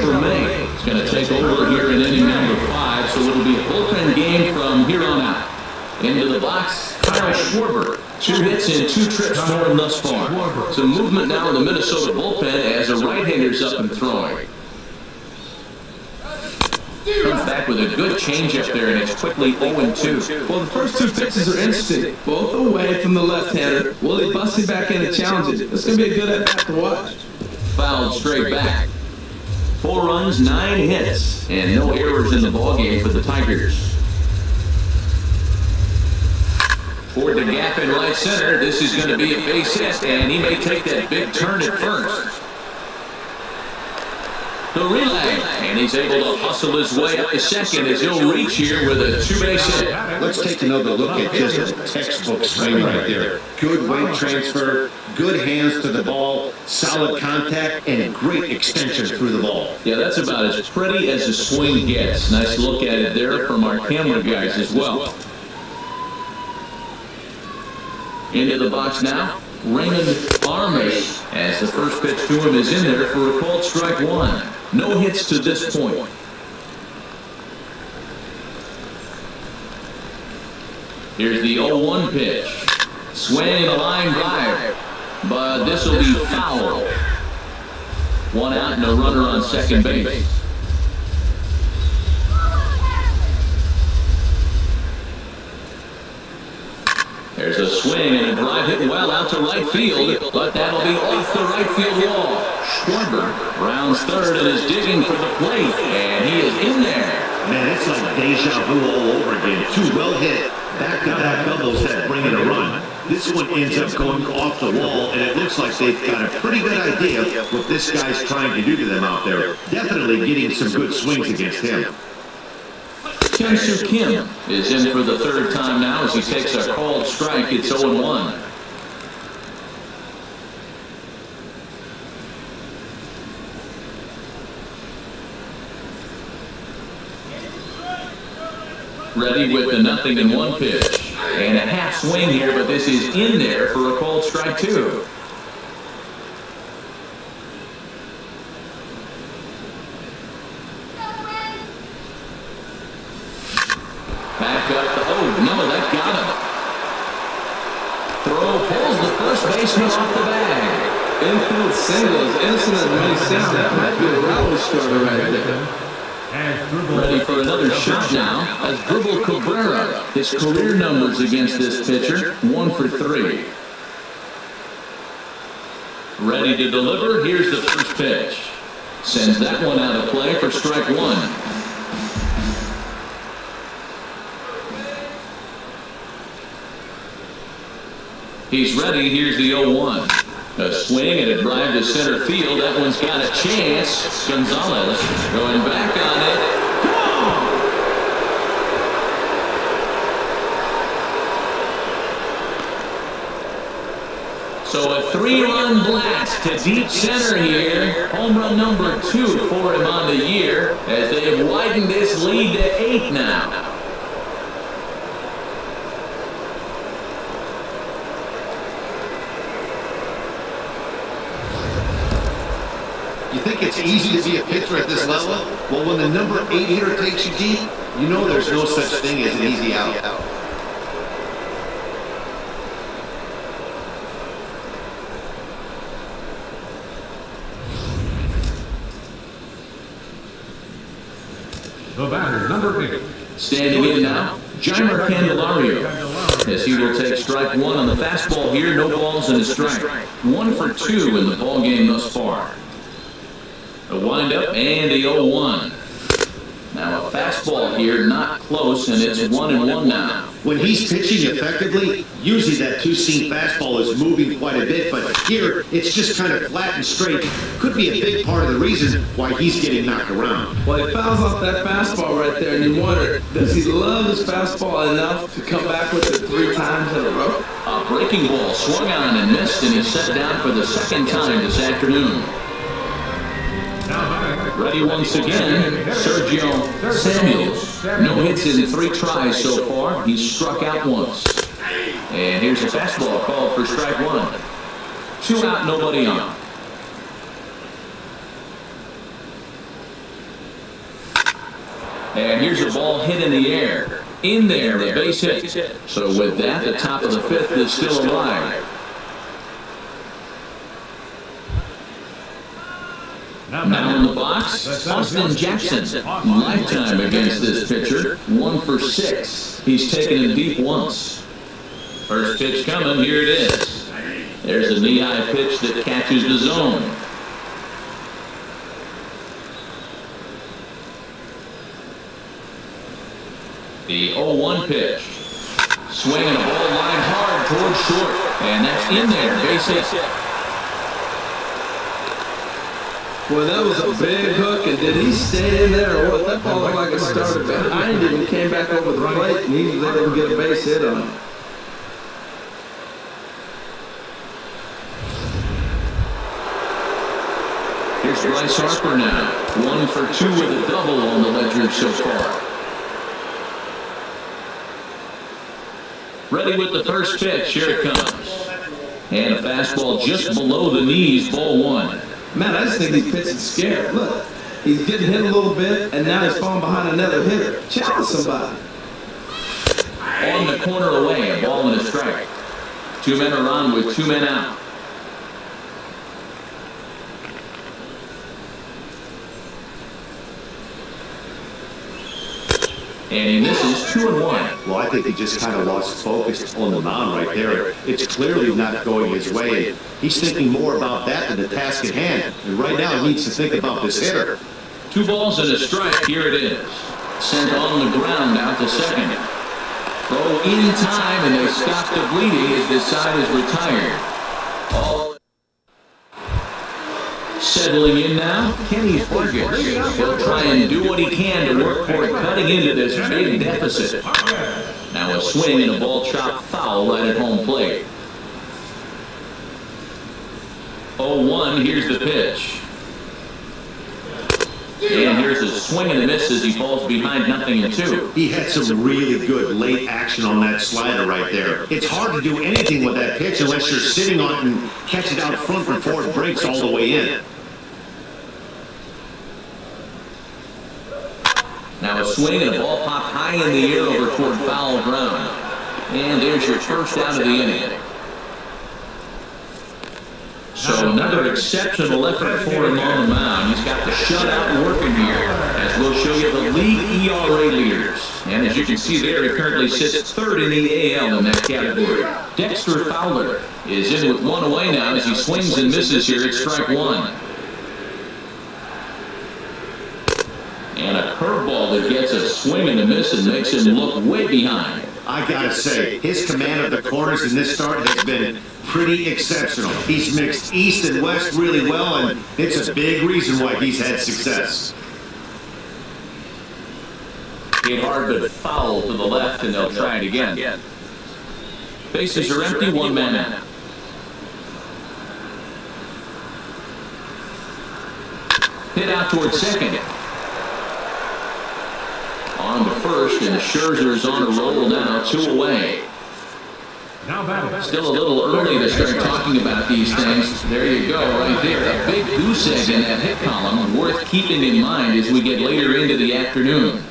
For May, it's going to take over here in inning number 5, so it'll be a bullpen game from here on out. Into the box, Kyle Schwarber. 2 hits and 2 trips for him thus far. Some movement now in the Minnesota bullpen as a right-hander's up and throwing. Comes back with a good changeup there, and it's quickly 0-2. Well, the first 2 pitches are interesting, both away from the left-hander. Willie busting back in and challenging. It's going to be a good at-bat to watch. Fouled straight back. 4 runs, 9 hits, and no errors in the ballgame for the Tigers. Toward the gap in right center, this is going to be a base hit, and he may take that big turn at first. The relay, and he's able to hustle his way up to second as he'll reach here with a 2-base hit. Let's take another look at just a textbook swing right there. Good weight transfer, good hands to the ball, solid contact, and a great extension through the ball. Yeah, that's about as pretty as a swing gets. Nice look at it there from our camera guys as well. Into the box now, Raymond Armas, as the first pitch to him is in there for a called strike 1. No hits to this point. Here's the 0-1 pitch. Swing a line drive, but this will be foul. 1 out and a runner on second base. There's a swing and a drive hit well out to right field, but that'll be off the right field wall. Schwarber rounds third and is digging for the plate, and he is in there. Man, it's like deja vu all over again. 2 well hit, back-to-back doubles that bring in a run. This one ends up going off the wall, and it looks like they've got a pretty good idea what this guy's trying to do to them out there. Definitely getting some good swings against him. Kyung-Soo Kim is in for the 3rd time now as he takes a called strike. It's 0-1. Ready with the 0-1 pitch. And a half swing here, but this is in there for a called strike 2. Back up. Oh, no, that got him. Throw pulls the first baseman off the bag. Infield single, as innocent as it may sound, that might be a rally starter right there. Ready for another shot now as Dribble Cabrera. His career numbers against this pitcher, 1 for 3. Ready to deliver. Here's the first pitch. Sends that one out of play for strike 1. He's ready. Here's the 0-1. A swing and a drive to center field. That one's got a chance. Gonzalez going back on it. So a 3-run blast to deep center here. Home run number 2 for him on the year as they have widened this lead to 8 now. You think it's easy to be a pitcher at this level? Well, when the number 8 hitter takes you deep, you know there's no such thing as an easy out. The batter, number 8. Standing in now, Jeimer Candelario, as he will take strike 1 on the fastball here. No balls and a strike. 1 for 2 in the ballgame thus far. A windup and a 0-1. Now a fastball here, not close, and it's 1-1 now. When he's pitching effectively, usually that 2-seam fastball is moving quite a bit, but here it's just kind of flat and straight. Could be a big part of the reason why he's getting knocked around. Well, he fouls off that fastball right there, and you wonder, does he love his fastball enough to come back with it 3 times in a row? A breaking ball swung on and missed, and he's set down for the 2nd time this afternoon. Ready once again, Sergio Samuels. No hits in 3 tries so far. He's struck out once. And here's a fastball called for strike 1. 2 out, nobody on. And here's a ball hit in the air. In there, a base hit. So with that, the top of the fifth is still alive. Now in the box, Austin Jackson. Lifetime against this pitcher, 1 for 6. He's taken it deep once. First pitch coming, here it is. There's a knee-high pitch that catches the zone. The 0-1 pitch. Swinging a ball line hard towards short. And that's in there, base hit. Boy, that was a big hook, and did he stay in there or what? That ball looked like it started behind him and came back over the plate, and he was able to get a base hit on it. Here's Bryce Harper now. 1 for 2 with a double on the ledger so far. Ready with the first pitch. Here it comes. And a fastball just below the knees, ball 1. Man, I just think he's pitching scared. Look, he's getting hit a little bit, and now he's falling behind another hitter. Challenge somebody. On the corner away, a ball and a strike. 2 men are on with 2 men out. And he misses 2-1. Well, I think he just kind of lost focus on the mound right there. It's clearly not going his way. He's thinking more about that than the task at hand. And right now he needs to think about this hitter. 2 balls and a strike. Here it is. Sent on the ground out to second. Throw in time, and they stop the bleeding as this side is retired. All settling in now, Kenny Burgess. He'll try and do what he can to work toward cutting into this big deficit. Now a swing and a ball chopped foul right at home plate. 0-1, here's the pitch. And here's a swing and a miss as he falls behind 0-2. He had some really good late action on that slider right there. It's hard to do anything with that pitch unless you're sitting on it and catch it out front before it breaks all the way in. Now a swing and a ball popped high in the air over toward foul ground. And there's your first out of the inning. So another exceptional effort for him on the mound. He's got the shutout working here, as we'll show you the league ERA leaders. And as you can see there, he currently sits third in the AL in that category. Dexter Fowler is in with 1 away now as he swings and misses here at strike 1. And a curveball that gets a swing and a miss and makes him look way behind. I gotta say, his command of the corners in this start has been pretty exceptional. He's mixed east and west really well, and it's a big reason why he's had success. Hit hard but foul to the left, and they'll try it again. Bases are empty, 1 man out. Hit out towards second. On to first, and Scherzer's on a roll now, 2 away. Still a little early to start talking about these things. There you go, right there. A big goose egg in that hit column, worth keeping in mind as we get later into the afternoon.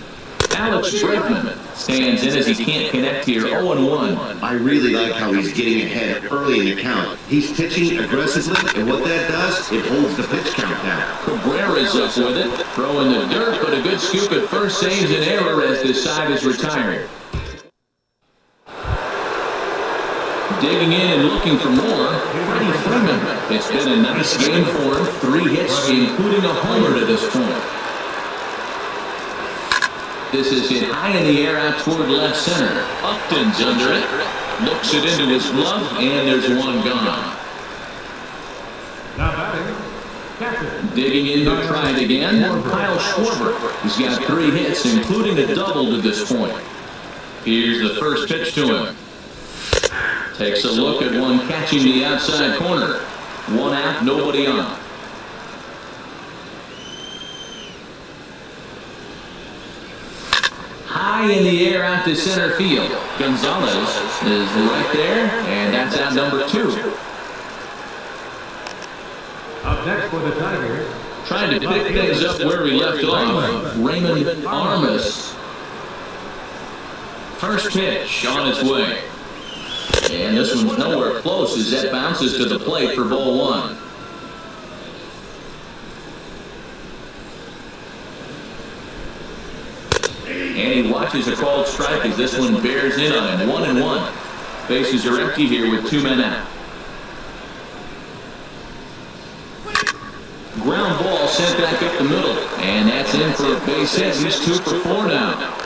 Alex Bregman stands in as he can't connect here, 0-1. I really like how he's getting ahead early in the count. He's pitching aggressively, and what that does, it holds the pitch count down. Cabrera's up with it, throwing the dirt, but a good scoop at first saves an error as this side is retired. Digging in and looking for more, Freddie Freeman. It's been a nice game for him, 3 hits, including a homer to this point. This is hit high in the air out toward left center. Upton's under it. Looks it into his glove, and there's 1 gone. Digging in to try it again, Kyle Schwarber. He's got 3 hits, including a double to this point. Here's the first pitch to him. Takes a look at one catching the outside corner. 1 out, nobody on. High in the air out to center field. Gonzalez is right there, and that's out number 2. Up next for the Tigers, Trying to pick things up where he left off, Raymond Armas. First pitch on its way. And this one's nowhere close as that bounces to the plate for ball one. And he watches a called strike as this one bears in on him. 1-1. Bases are empty here with 2 men out. Ground ball sent back up the middle. And that's in for a base hit. He's 2 for 4 now.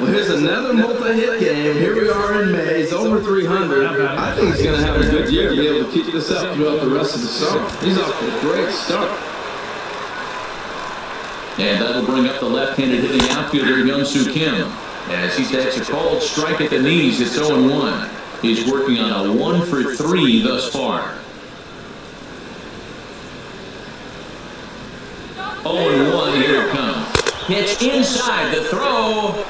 Well, here's another multi-hit game. Here we are in May. He's over 300. I think he's going to have a good year to be able to keep this up throughout the rest of the summer. He's off to a great start. And that'll bring up the left-handed hitting outfielder, Young-Soo Kim. As he takes a called strike at the knees, it's 0-1. He's working on a 1 for 3 thus far. 0-1, here it comes. Pitch inside, the throw.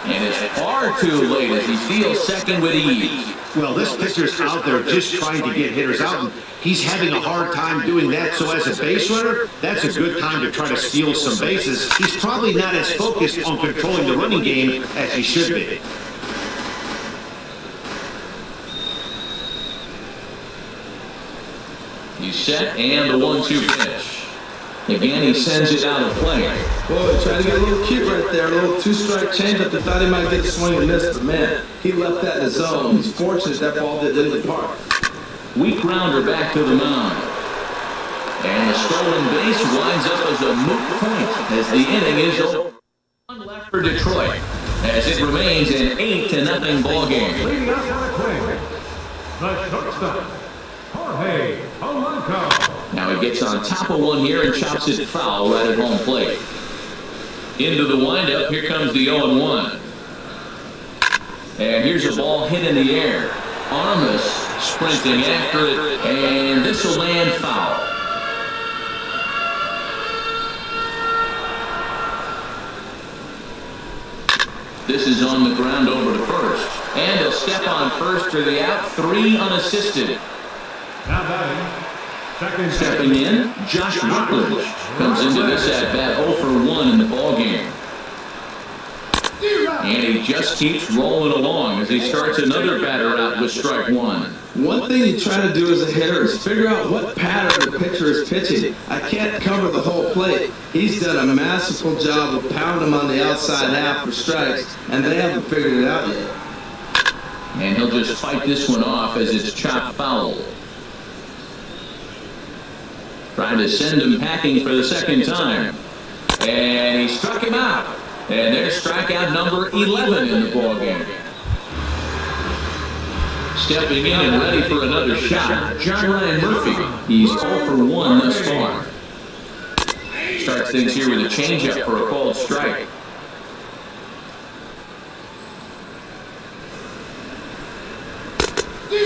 And it's far too late as he steals second with ease. Well, this pitcher's out there just trying to get hitters out. He's having a hard time doing that. So as a base runner, that's a good time to try to steal some bases. He's probably not as focused on controlling the running game as he should be. He's set and the 1-2 pitch. Again, he sends it out of play. Boy, tried to get a little cute right there. A little 2-strike changeup. They thought he might get a swing and miss, but man, he left that in the zone. He's fortunate that ball didn't depart. Weak grounder back to the mound. And the stolen base winds up as a moot point as the inning is over. One left for Detroit as it remains an 8-0 ball game. Leading up on the plate, the shortstop, Jorge Polanco. Now he gets on top of one here and chops it foul right at home plate. Into the windup, here comes the 0-1. And here's a ball hit in the air. Armas sprinting after it, and this will land foul. This is on the ground over to first. And a step on first for the out, 3 unassisted. Now batting. Stepping in, Josh Rutledge comes into this at-bat 0 for 1 in the ballgame. And he just keeps rolling along as he starts another batter out with strike 1. One thing you try to do as a hitter is figure out what pattern the pitcher is pitching. I can't cover the whole plate. He's done a masterful job of pounding him on the outside half for strikes, and they haven't figured it out yet. And he'll just fight this one off as it's chopped foul. Trying to send him packing for the second time. And he struck him out. And there's strikeout number 11 in the ballgame. Stepping in and ready for another shot, John Ryan Murphy. He's 0 for 1 thus far. Starts things here with a changeup for a called strike.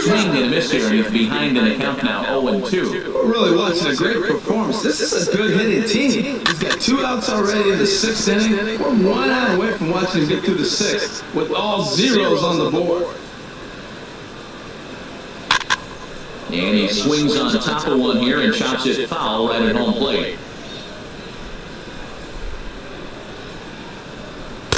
Swing and a miss here, and he's behind in the count now, 0-2. We're really watching a great performance. This is a good hitting team. He's got 2 outs already in the 6th inning. We're 1 out away from watching him get through the 6th with all zeros on the board. And he swings on top of one here and chops it foul right at home plate.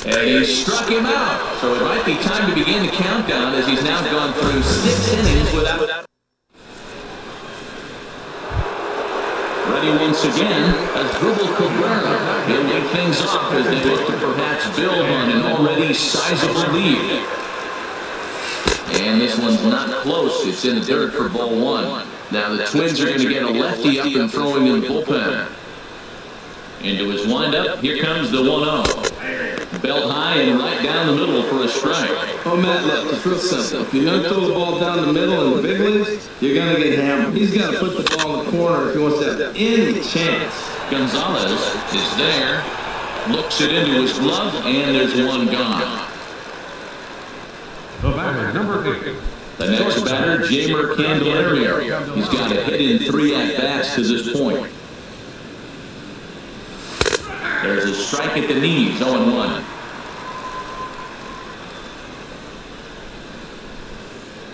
And he struck him out. So it might be time to begin the countdown as he's now gone through 6 innings without. Ready once again, Asdrubal Cabrera. He'll lead things off as they look to perhaps build on an already sizable lead. And this one's not close. It's in the dirt for ball 1. Now the Twins are going to get a lefty up and throwing in the bullpen. Into his windup, here comes the 1-0. Belt high and right down the middle for a strike. Oh, Matt, look, it's real simple. If you don't throw the ball down the middle in the big leagues, you're going to get hammered. He's got to put the ball in the corner if he wants to have any chance. Gonzalez is there, looks it into his glove, and there's one gone. The batter, number 8. The next batter, Jeimer Candelario. He's got a hit in 3 at-bats to this point. There's a strike at the knees, 0-1.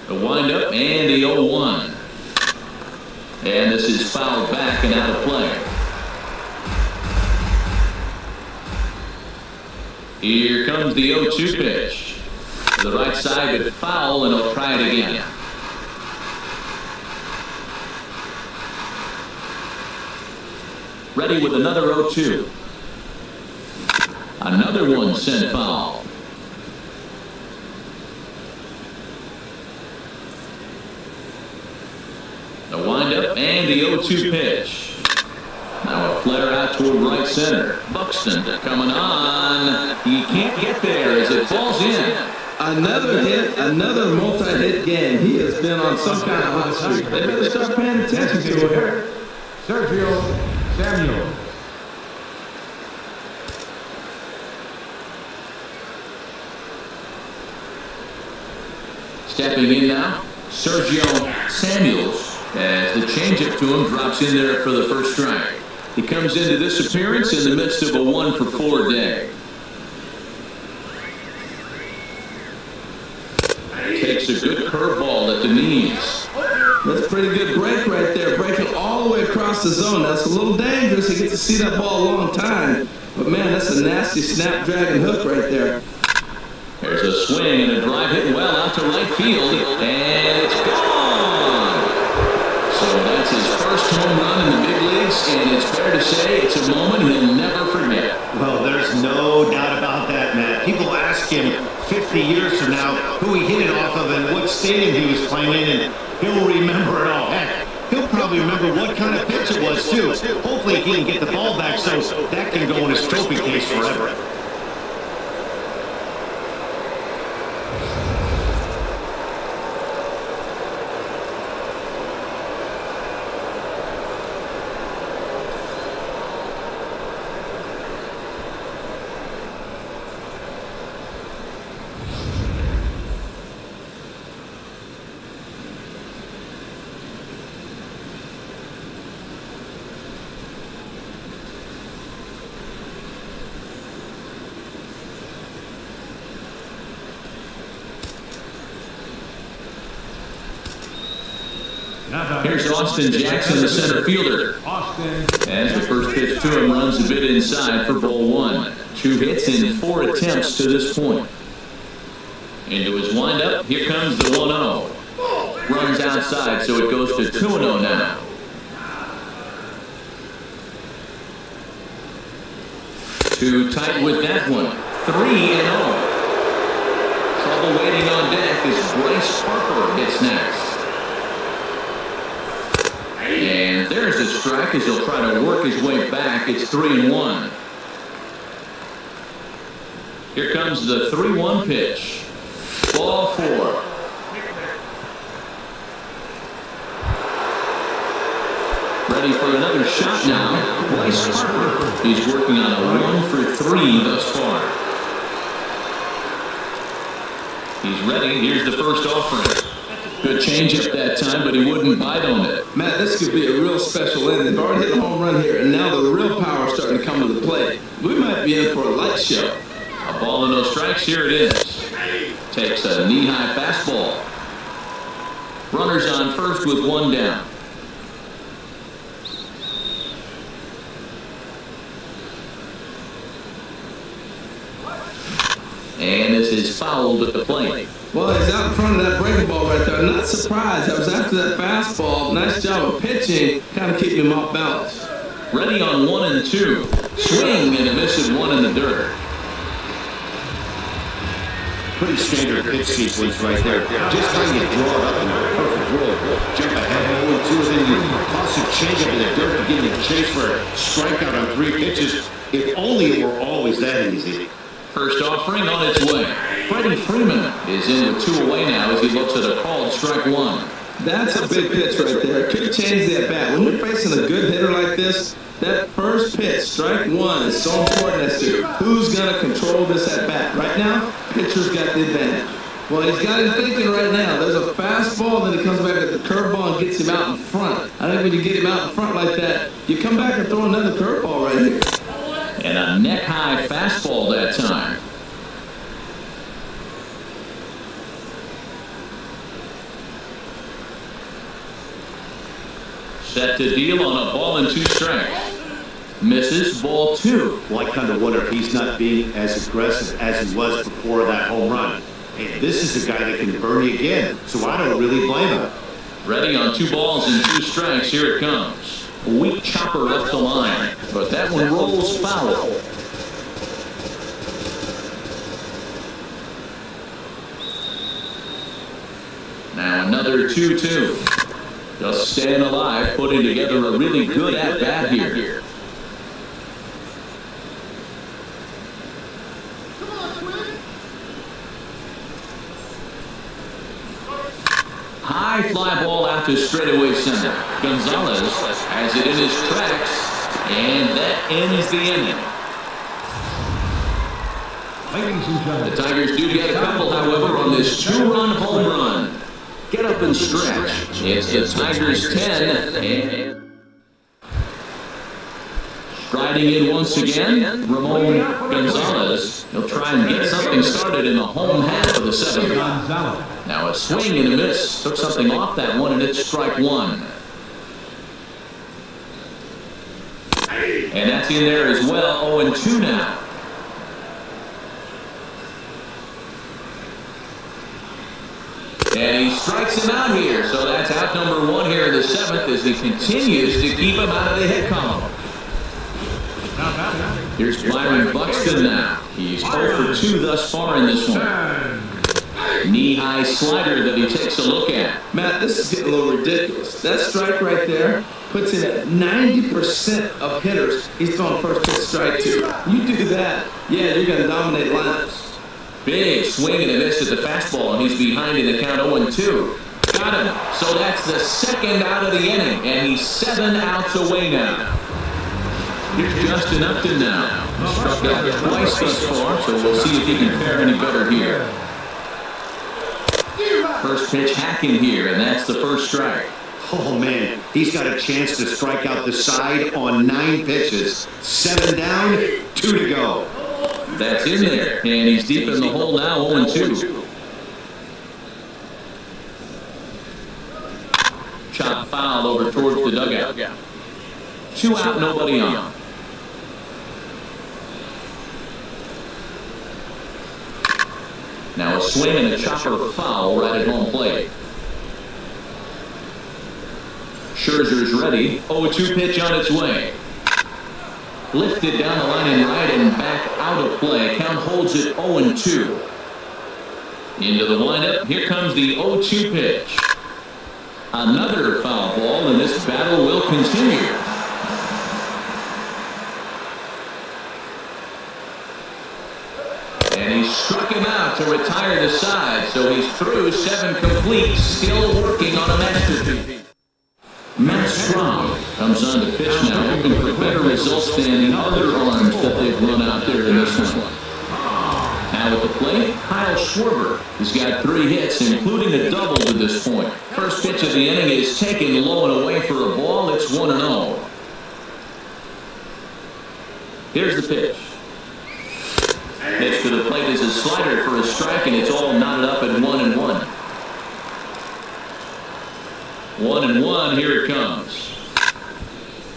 The windup and the 0-1. And this is fouled back and out of play. Here comes the 0-2 pitch. To the right side, but foul, and he'll try it again. Ready with another 0-2. Another one sent foul. The windup and the 0-2 pitch. Now a flare out toward right center. Buxton coming on. He can't get there as it falls in. Another hit, another multi-hit game. He has been on some kind of hot streak. They better start paying attention to him. Sergio Samuel. Stepping in now, Sergio Samuels, as the changeup to him drops in there for the first strike. He comes into this appearance in the midst of a 1-for-4 day. Takes a good curveball at the knees. That's a pretty good break right there, breaking all the way across the zone. That's a little dangerous. He gets to see that ball a long time. But man, that's a nasty snapdragon hook right there. There's a swing and a drive hit well out to right field, and it's gone. So that's his first home run in the big leagues, and it's fair to say it's a moment he'll never forget. Well, there's no doubt about that, Matt. People ask him 50 years from now who he hit it off of and what stadium he was playing in, and he'll remember it all. Heck, he'll probably remember what kind of pitch it was, too. Hopefully he can get the ball back so that can go in his trophy case forever. Here's Austin Jackson, the center fielder. As the first pitch to him runs a bit inside for ball one. 2 hits in 4 attempts to this point. Into his windup, here comes the 1-0. Runs outside, so it goes to 2-0 now. Too tight with that one. 3-0. Trouble waiting on deck as Bryce Harper gets next. And there's a strike as he'll try to work his way back. It's 3-1. Here comes the 3-1 pitch. Ball 4. Ready for another shot now. Bryce Harper. He's working on a 1-for-3 thus far. He's ready. Here's the first offering. Good changeup that time, but he wouldn't bite on it. Matt, this could be a real special inning. They've already hit a home run here, and now the real power is starting to come to the plate. We might be in for a light show. A ball and no strikes. Here it is. Takes a knee-high fastball. Runners on first with 1 down. And this is fouled at the plate. Well, he's out in front of that breaking ball right there. I'm not surprised. That was after that fastball. Nice job of pitching, kind of keeping him off balance. Ready on 1 and 2. Swing and a miss at 1 in the dirt. Pretty standard pitch sequence right there. Just trying to draw it up in a perfect roll. Jump ahead 0-2, and then you toss a changeup in the dirt to get in the chase for a strikeout on 3 pitches. If only it were always that easy. First offering on its way. Freddie Freeman is in with 2 away now as he looks at a called strike 1. That's a big pitch right there. Could change that bat. When you're facing a good hitter like this, that first pitch, strike 1, is so important as to who's going to control this at bat. Right now, pitcher's got the advantage. Well, he's got him thinking right now. There's a fastball, then he comes back at the curveball and gets him out in front. I think when you get him out in front like that, you come back and throw another curveball right here. And a neck-high fastball that time. Set to deal on a ball and 2 strikes. Misses, ball 2. Well, I kind of wonder if he's not being as aggressive as he was before that home run. Hey, this is a guy that can burn you again, so I don't really blame him. Ready on 2 balls and 2 strikes. Here it comes. A weak chopper up the line, but that one rolls foul. Now another 2-2. Just staying alive, putting together a really good at-bat here. High fly ball out to straightaway center. Gonzalez has it in his tracks, and that ends the inning. Ladies and gentlemen, The Tigers do get a couple, however, on this 2-run home run. Get up and stretch. It's the Tigers 10, and striding in once again, Ramon Gonzalez. He'll try and get something started in the home half of the 7th. Now a swing and a miss. Took something off that one, and it's strike 1. And that's in there as well. 0-2 now. And he strikes him out here. So that's out number 1 here in the 7th as he continues to keep him out of the hit column. Here's Byron Buxton now. He's 0 for 2 thus far in this one. Knee-high slider that he takes a look at. Matt, this is getting a little ridiculous. That strike right there puts in at 90% of hitters. He's throwing first pitch strike 2. You do that, yeah, you're going to dominate lineups. Big swing and a miss at the fastball, and he's behind in the count 0-2. Got him. So that's the second out of the inning, and he's 7 outs away now. Here's Justin Upton now. Struck out twice thus far, so we'll see if he can fare any better here. First pitch hacking here, and that's the first strike. Oh, man, he's got a chance to strike out the side on 9 pitches. 7 down, 2 to go. That's in there, and he's deep in the hole now, 0-2. Chop foul over towards the dugout. 2 out, nobody on. Now a swing and a chopper foul right at home plate. Scherzer's ready. 0-2 pitch on its way. Lifted down the line and right and back out of play. Count holds it 0-2. Into the windup. Here comes the 0-2 pitch. Another foul ball, and this battle will continue. And he struck him out to retire the side, so he's through 7 complete, still working on a masterpiece. Matt Strong comes on to pitch now, hoping for better results than the other arms that they've run out there in this one. Now at the plate, Kyle Schwarber. He's got 3 hits, including a double to this point. First pitch of the inning is taken low and away for a ball. It's 1-0. Here's the pitch. Pitch to the plate is a slider for a strike, and it's all knotted up at 1-1. 1-1, here it comes.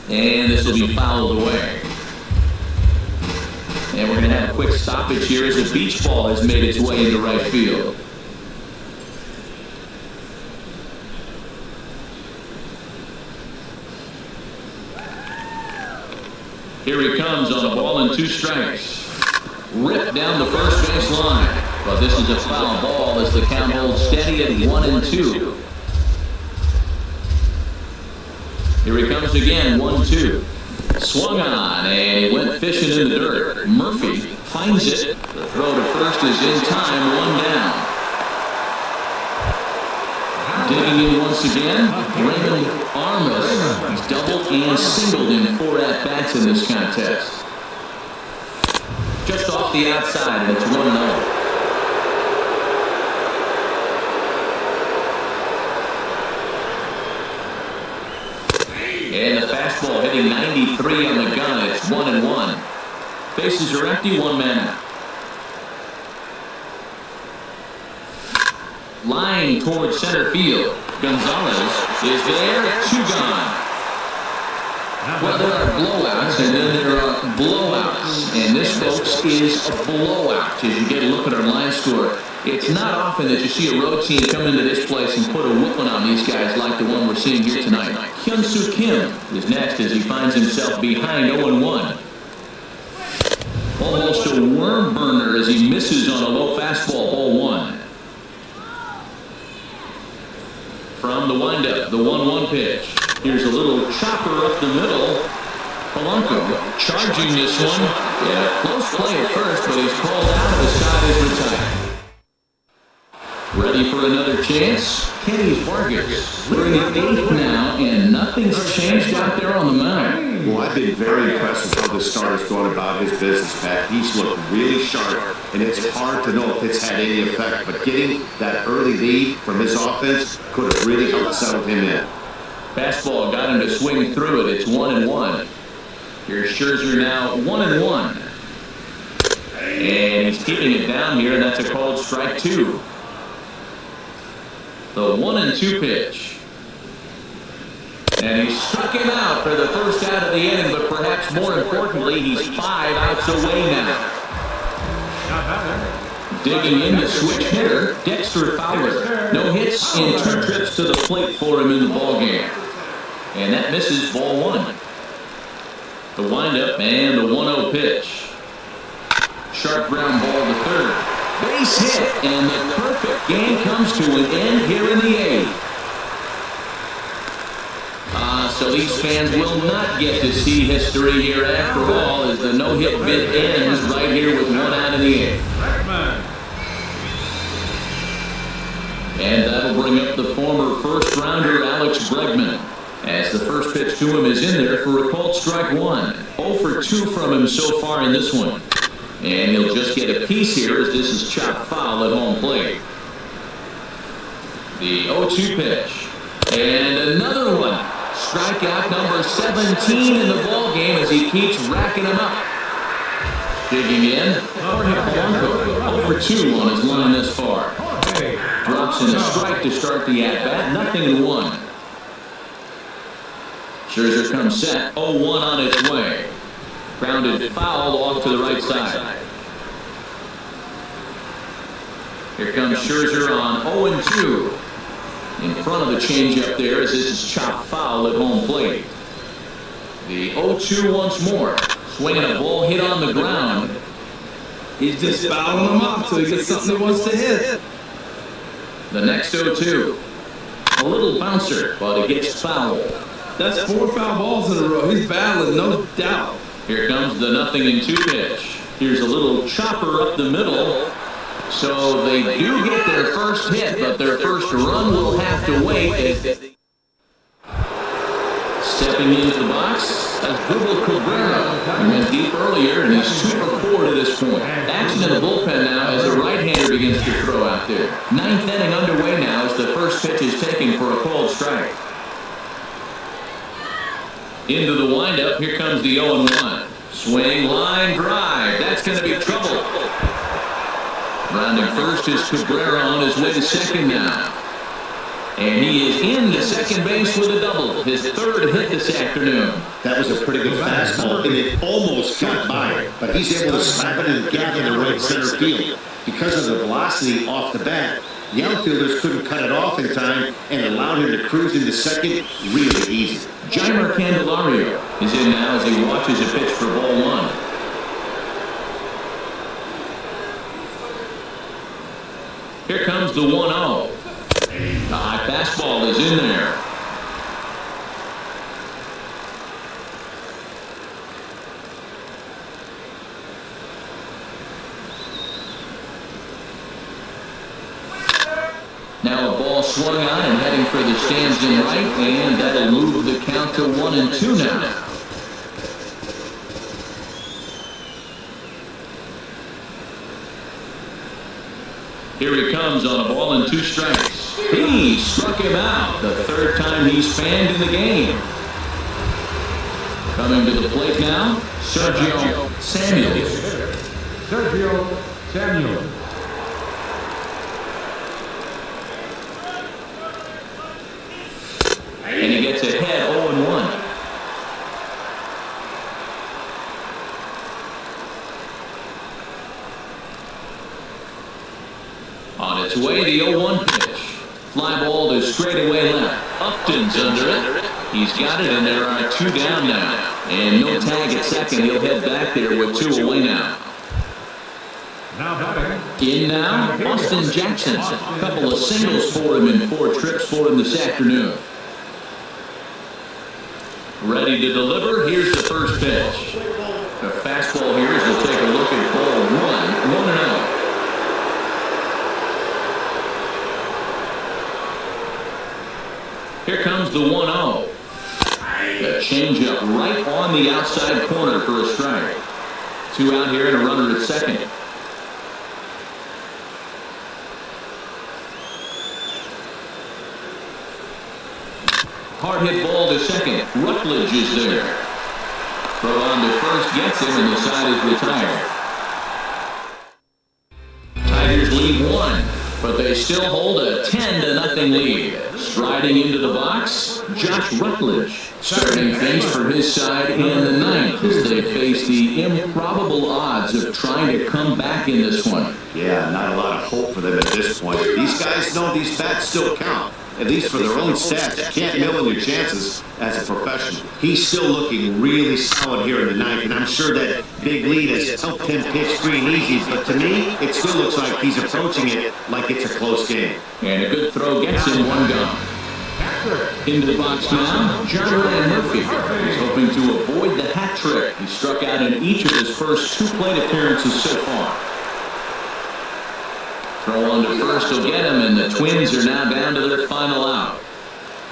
And this will be fouled away. And we're going to have a quick stoppage here as a beach ball has made its way into right field. Here he comes on a ball and 2 strikes. Ripped down the first base line. But this is a foul ball as the count holds steady at 1-2. Here he comes again, 1-2. Swung on, and he went fishing in the dirt. Murphy finds it. The throw to first is in time, 1 down. Digging in once again, Raymond Armas. He's doubled and singled in 4 at-bats in this contest. Just off the outside, and it's 1-0. And the fastball hitting 93 on the gun. It's 1-1. Bases are empty, 1 man out. Line towards center field. Gonzalez is there, 2 gone. Well, there are blowouts, and then there are blowouts. And this, folks, is a blowout. As you get a look at our line score, it's not often that you see a road team come into this place and put a whooping on these guys like the one we're seeing here tonight. Hyun-Soo Kim is next as he finds himself behind 0-1. Almost a worm burner as he misses on a low fastball, ball 1. From the windup, the 1-1 pitch. Here's a little chopper up the middle. Polanco charging this one. Yeah, close play at first, but he's called out. The side is retired. Ready for another chance? Kenny Vargas. We're in the 8th now, and nothing's changed out there on the mound. Well, I've been very impressed with how this starter's going about his business, Pat. He's looked really sharp, and it's hard to know if it's had any effect. But getting that early lead from his offense could have really helped settle him in. Fastball got him to swing through it. It's 1-1. Here's Scherzer now 1-1. And he's keeping it down here, and that's a called strike 2. The 1-2 pitch. And he struck him out for the first out of the inning, but perhaps more importantly, he's 5 outs away now. Digging in the switch hitter, Dexter Fowler. No hits in 2 trips to the plate for him in the ballgame. And that misses, ball 1. The windup and the 1-0 pitch. Sharp ground ball to third. Base hit, and the perfect game comes to an end here in the 8th. So these fans will not get to see history here after all, as the no-hit bid ends right here with 1 out in the 8th. And that'll bring up the former first-rounder Alex Bregman, as the first pitch to him is in there for a called strike 1. 0 for 2 from him so far in this one. And he'll just get a piece here as this is chopped foul at home plate. The 0-2 pitch. And another one. Strikeout number 17 in the ballgame as he keeps racking them up. Digging in, Jorge Polanco, 0 for 2 on his line thus far. Drops in a strike to start the at-bat, 0-1. Scherzer comes set, 0-1 on its way. Grounded foul off to the right side. Here comes Scherzer on 0-2. In front of the changeup there as this is chopped foul at home plate. The 0-2 once more. Swinging a ball hit on the ground. He's just fouling them up till he gets something he wants to hit. The next 0-2. A little bouncer, but it gets fouled. That's 4 foul balls in a row. He's battling, no doubt. Here comes the 0-2 pitch. Here's a little chopper up the middle. So they do get their first hit, but their first run will have to wait. Stepping into the box, that's Google Cabrera. He went deep earlier, and he's 2 for 4 to this point. Action in the bullpen now as the right-hander begins to throw out there. 9th inning underway now as the first pitch is taken for a called strike. Into the windup, here comes the 0-1. Swing, line, drive. That's going to be trouble. Rounding first is Cabrera on his way to second now. And he is into second base with a double. His 3rd hit this afternoon. That was a pretty good fastball, and it almost got by it. But he's able to slap it and gap in the right center field. Because of the velocity off the bat, the outfielders couldn't cut it off in time and allowed him to cruise into second really easy. Jeimer Candelario is in now as he watches a pitch for ball 1. Here comes the 1-0. The high fastball is in there. Now a ball swung on and heading for the stands in right, and that'll move the count to 1-2 now. Here he comes on a ball and 2 strikes. He struck him out the 3rd time he's fanned in the game. Coming to the plate now, Sergio Samuels. Sergio Samuels. And he gets ahead 0-1. On its way, the 0-1 pitch. Fly ball to straightaway left. Upton's under it. He's got it, and there are 2 down now. And no tag at second. He'll head back there with 2 away now. Now batting. In now, Austin Jackson. A couple of singles for him in 4 trips for him this afternoon. Ready to deliver. Here's the first pitch. The fastball here as we'll take a look at ball 1, 1-0. Here comes the 1-0. A changeup right on the outside corner for a strike. 2 out here and a runner at second. Hard hit ball to second. Rutledge is there. Throw on to first gets him, and the side is retired. Tigers lead 1, but they still hold a 10-0 lead. Striding into the box, Josh Rutledge, starting things for his side in the 9th as they face the improbable odds of trying to come back in this one. Yeah, not a lot of hope for them at this point. These guys know these bats still count. At least for their own stats, you can't mill in your chances as a professional. He's still looking really solid here in the 9th, and I'm sure that big lead has helped him pitch free and easy, but to me, it still looks like he's approaching it like it's a close game. And a good throw gets him 1 gone. Into the box now, John Murphy is hoping to avoid the hat trick. He struck out in each of his first 2 plate appearances so far. Throw on to first will get him, and the Twins are now down to their final out.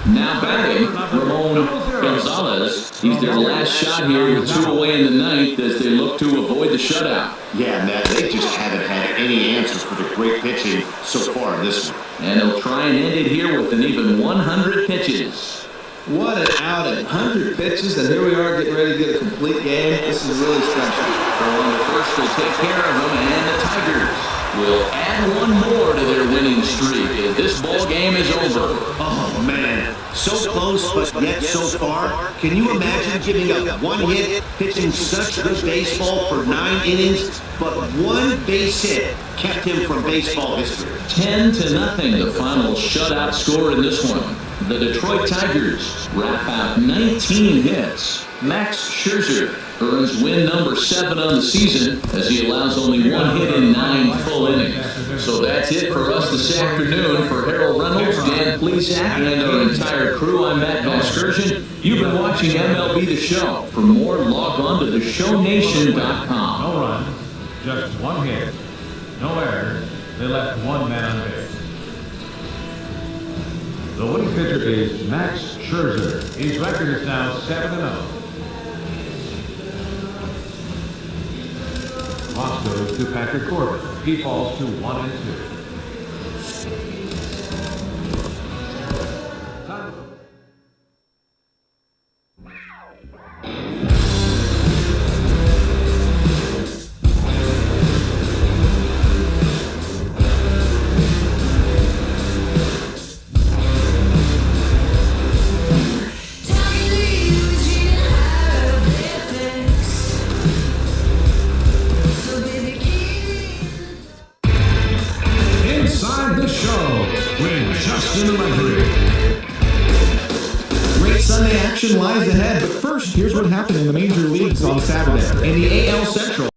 Now batting, Ramon Gonzalez. He's their last shot here with 2 away in the 9th as they look to avoid the shutout. Yeah, Matt, they just haven't had any answers for the great pitching so far in this one. And they'll try and end it here with an even 100 pitches. What an outing. 100 pitches, and here we are getting ready to get a complete game. This is really special. Throw on to first will take care of him, and the Tigers will add 1 more to their winning streak as this ball game is over. Oh, man. So close, but yet so far. Can you imagine giving up 1 hit, pitching such good baseball for 9 innings, but 1 base hit kept him from baseball history? 10-0, the final shutout score in this one. The Detroit Tigers wrap out 19 hits. Max Scherzer earns win number 7 on the season as he allows only 1 hit in 9 full innings. So that's it for us this afternoon. For Harold Reynolds, Dan Plesac, and our entire crew, I'm Matt Vasgersian. You've been watching MLb The Show. For more, log on to theshownation.com. No runs, just 1 hit, no errors. They left 1 man on base. The winning pitcher is Max Scherzer. His record is now 7-0. Toss goes to Patrick Corbin. He falls to 1-2. Great Sunday action lies ahead, but first, here's what happened in the major leagues on Saturday. In the AL Central,